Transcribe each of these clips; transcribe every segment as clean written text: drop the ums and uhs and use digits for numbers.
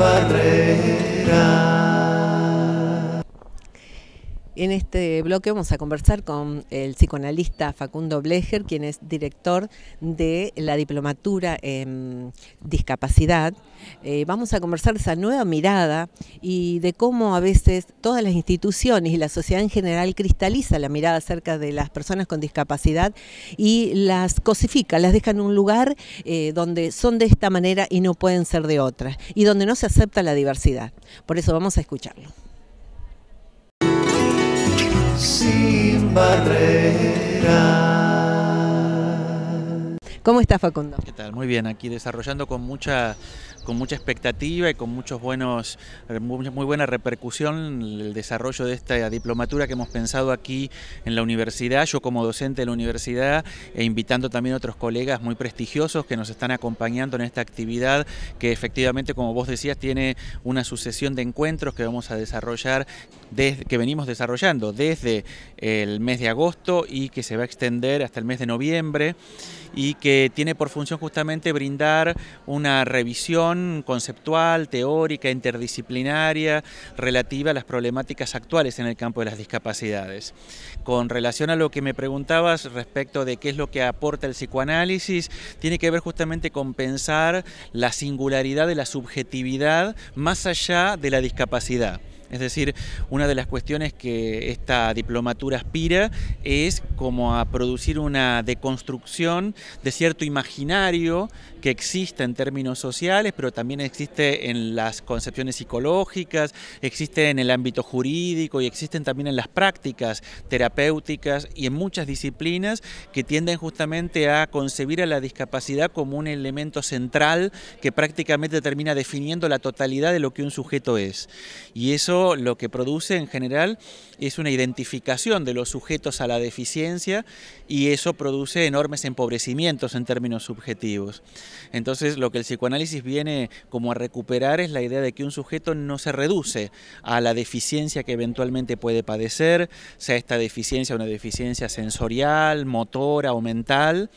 barrera. En este bloque vamos a conversar con el psicoanalista Facundo Blecher, quien es director de la diplomatura en discapacidad. Vamos a conversar de esa nueva mirada y de cómo a veces todas las instituciones y la sociedad en general cristaliza la mirada acerca de las personas con discapacidad y las cosifica, las deja en un lugar donde son de esta manera y no pueden ser de otra, y donde no se acepta la diversidad. Por eso vamos a escucharlo. Sin barrera. ¿Cómo está, Facundo? ¿Qué tal? Muy bien, aquí desarrollando con mucha expectativa y con muy buena repercusión el desarrollo de esta diplomatura que hemos pensado aquí en la universidad, yo como docente de la universidad, e invitando también a otros colegas muy prestigiosos que nos están acompañando en esta actividad que efectivamente, como vos decías, tiene una sucesión de encuentros que vamos a desarrollar, que venimos desarrollando desde el mes de agosto y que se va a extender hasta el mes de noviembre, y que tiene por función justamente brindar una revisión conceptual, teórica, interdisciplinaria relativa a las problemáticas actuales en el campo de las discapacidades. Con relación a lo que me preguntabas respecto de qué es lo que aporta el psicoanálisis, tiene que ver justamente con pensar la singularidad de la subjetividad más allá de la discapacidad. Es decir, una de las cuestiones que esta diplomatura aspira es como a producir una deconstrucción de cierto imaginario que existe en términos sociales, pero también existe en las concepciones psicológicas, existe en el ámbito jurídico y existen también en las prácticas terapéuticas y en muchas disciplinas que tienden justamente a concebir a la discapacidad como un elemento central que prácticamente termina definiendo la totalidad de lo que un sujeto es. Y eso lo que produce en general es una identificación de los sujetos a la deficiencia, y eso produce enormes empobrecimientos en términos subjetivos. Entonces, lo que el psicoanálisis viene como a recuperar es la idea de que un sujeto no se reduce a la deficiencia que eventualmente puede padecer, sea esta deficiencia una deficiencia sensorial, motora o mental.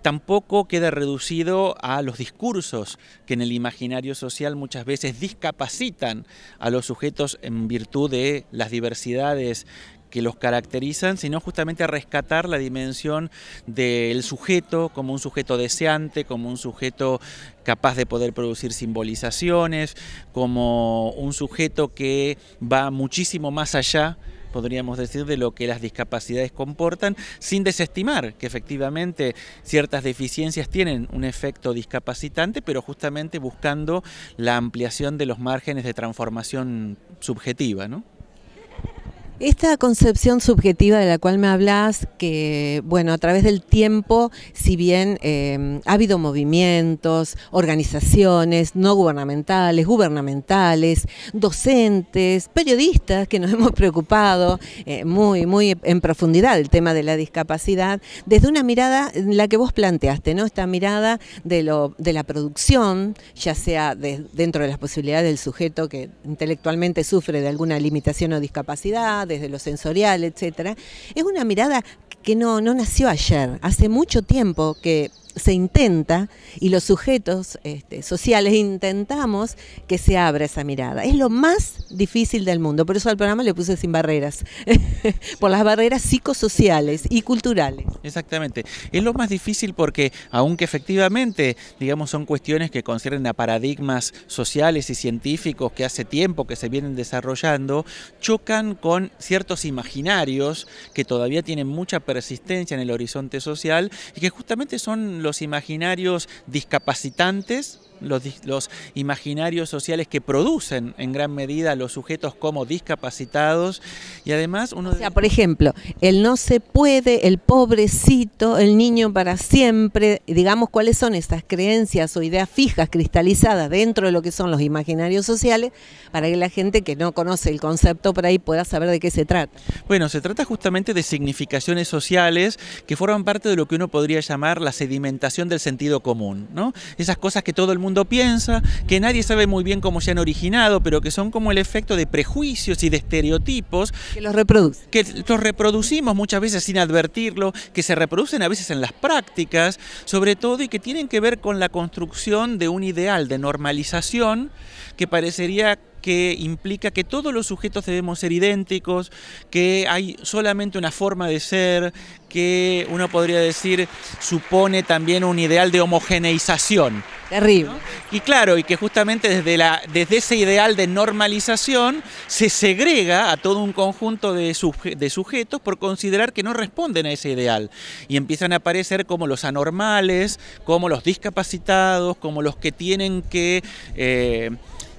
Tampoco queda reducido a los discursos que en el imaginario social muchas veces discapacitan a los sujetos en virtud de las diversidades que los caracterizan, sino justamente a rescatar la dimensión del sujeto como un sujeto deseante, como un sujeto capaz de poder producir simbolizaciones, como un sujeto que va muchísimo más allá, podríamos decir, de lo que las discapacidades comportan, sin desestimar que efectivamente ciertas deficiencias tienen un efecto discapacitante, pero justamente buscando la ampliación de los márgenes de transformación subjetiva, ¿no? Esta concepción subjetiva de la cual me hablas, que bueno, a través del tiempo, si bien ha habido movimientos, organizaciones no gubernamentales, gubernamentales, docentes, periodistas que nos hemos preocupado muy en profundidad del tema de la discapacidad, desde una mirada en la que vos planteaste, ¿no? Esta mirada de la producción, ya sea dentro de las posibilidades del sujeto que intelectualmente sufre de alguna limitación o discapacidad, desde lo sensorial, etcétera. Es una mirada que no nació ayer, hace mucho tiempo que se intenta, y los sujetos sociales intentamos que se abra esa mirada. Es lo más difícil del mundo, por eso al programa le puse Sin Barreras, por las barreras psicosociales y culturales. Exactamente, es lo más difícil porque, aunque efectivamente, digamos, son cuestiones que conciernen a paradigmas sociales y científicos que hace tiempo que se vienen desarrollando, chocan con ciertos imaginarios que todavía tienen mucha persistencia en el horizonte social y que justamente son los imaginarios discapacitantes, los imaginarios sociales que producen en gran medida a los sujetos como discapacitados, y además uno... O sea, por ejemplo, el no se puede, el pobrecito, el niño para siempre, digamos, cuáles son estas creencias o ideas fijas, cristalizadas dentro de lo que son los imaginarios sociales, para que la gente que no conoce el concepto por ahí pueda saber de qué se trata. Bueno, se trata justamente de significaciones sociales que forman parte de lo que uno podría llamar la sedimentación del sentido común, ¿no? Esas cosas que todo el mundo mundo piensa, que nadie sabe muy bien cómo se han originado, pero que son como el efecto de prejuicios y de estereotipos. Que los reproduce. Que los reproducimos muchas veces sin advertirlo, que se reproducen a veces en las prácticas, sobre todo, y que tienen que ver con la construcción de un ideal de normalización que parecería que implica que todos los sujetos debemos ser idénticos, que hay solamente una forma de ser, que uno podría decir supone también un ideal de homogeneización. Terrible. ¿No? Y claro, y que justamente desde ese ideal de normalización se segrega a todo un conjunto de sujetos por considerar que no responden a ese ideal. Y empiezan a aparecer como los anormales, como los discapacitados, como los que tienen que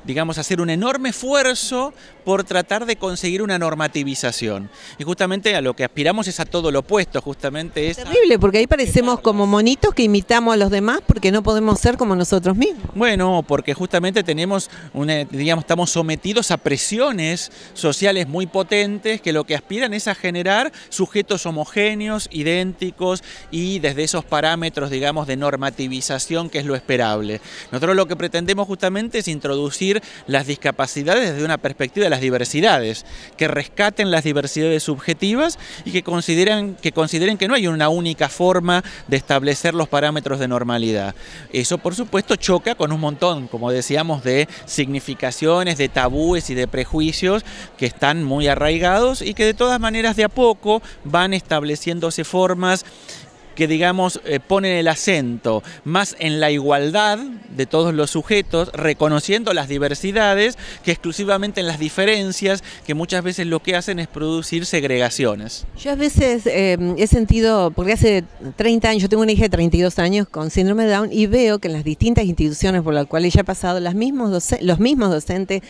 digamos, hacer un enorme esfuerzo por tratar de conseguir una normativización. Y justamente a lo que aspiramos es a todo lo opuesto, justamente es... Terrible, porque ahí parecemos como monitos que imitamos a los demás porque no podemos ser como nosotros mismos. Bueno, porque justamente tenemos, digamos, estamos sometidos a presiones sociales muy potentes que lo que aspiran es a generar sujetos homogéneos, idénticos y desde esos parámetros, digamos, de normativización que es lo esperable. Nosotros lo que pretendemos justamente es introducir las discapacidades desde una perspectiva de las diversidades, que rescaten las diversidades subjetivas y que consideren que no hay una única forma de establecer los parámetros de normalidad. Eso, por supuesto, choca con un montón, como decíamos, de significaciones, de tabúes y de prejuicios que están muy arraigados y que de todas maneras de a poco van estableciéndose formas que, digamos, ponen el acento más en la igualdad de todos los sujetos, reconociendo las diversidades, que exclusivamente en las diferencias, que muchas veces lo que hacen es producir segregaciones. Yo a veces he sentido, porque hace 30 años, yo tengo una hija de 32 años con síndrome de Down y veo que en las distintas instituciones por las cuales ella ha pasado, los mismos docentes,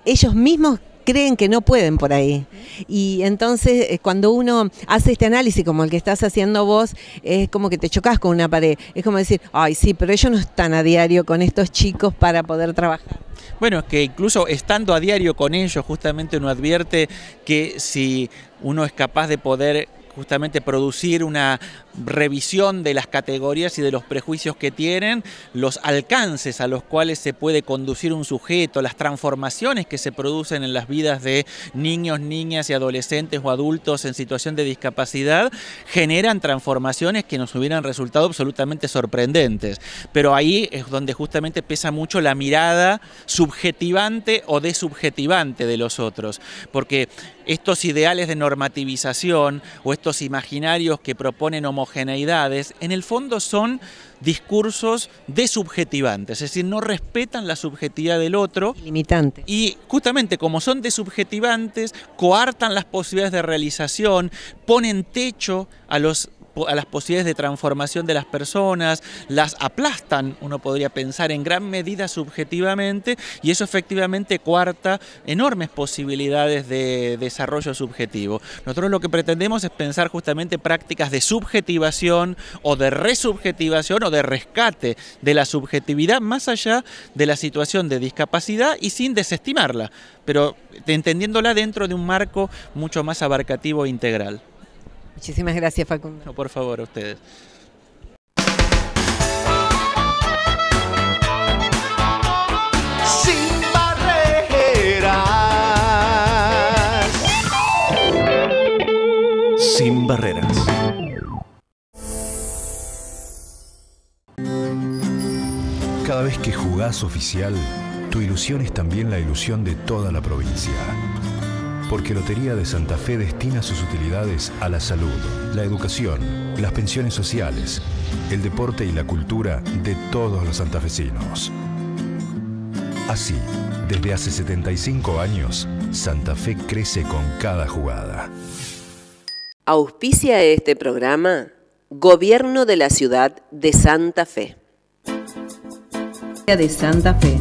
ellos mismos creen que no pueden por ahí. Y entonces cuando uno hace este análisis como el que estás haciendo vos, es como que te chocas con una pared. Es como decir, ay sí, pero ellos no están a diario con estos chicos para poder trabajar. Bueno, es que incluso estando a diario con ellos, justamente uno advierte que si uno es capaz de poder justamente producir una revisión de las categorías y de los prejuicios que tienen, los alcances a los cuales se puede conducir un sujeto, las transformaciones que se producen en las vidas de niños, niñas y adolescentes o adultos en situación de discapacidad, generan transformaciones que nos hubieran resultado absolutamente sorprendentes. Pero ahí es donde justamente pesa mucho la mirada subjetivante o desubjetivante de los otros, porque estos ideales de normativización o estos imaginarios que proponen homogeneidades, en el fondo son discursos desubjetivantes, es decir, no respetan la subjetividad del otro. Limitante. Y justamente como son desubjetivantes, coartan las posibilidades de realización, ponen techo a las posibilidades de transformación de las personas, las aplastan, uno podría pensar, en gran medida subjetivamente, y eso efectivamente coarta enormes posibilidades de desarrollo subjetivo. Nosotros lo que pretendemos es pensar justamente prácticas de subjetivación o de resubjetivación o de rescate de la subjetividad más allá de la situación de discapacidad y sin desestimarla, pero entendiéndola dentro de un marco mucho más abarcativo e integral. Muchísimas gracias, Facundo. No, por favor, a ustedes. Sin barreras. Sin barreras. Cada vez que jugás oficial, tu ilusión es también la ilusión de toda la provincia. Porque Lotería de Santa Fe destina sus utilidades a la salud, la educación, las pensiones sociales, el deporte y la cultura de todos los santafesinos. Así, desde hace 75 años, Santa Fe crece con cada jugada. Auspicia este programa Gobierno de la Ciudad de Santa Fe. De Santa Fe.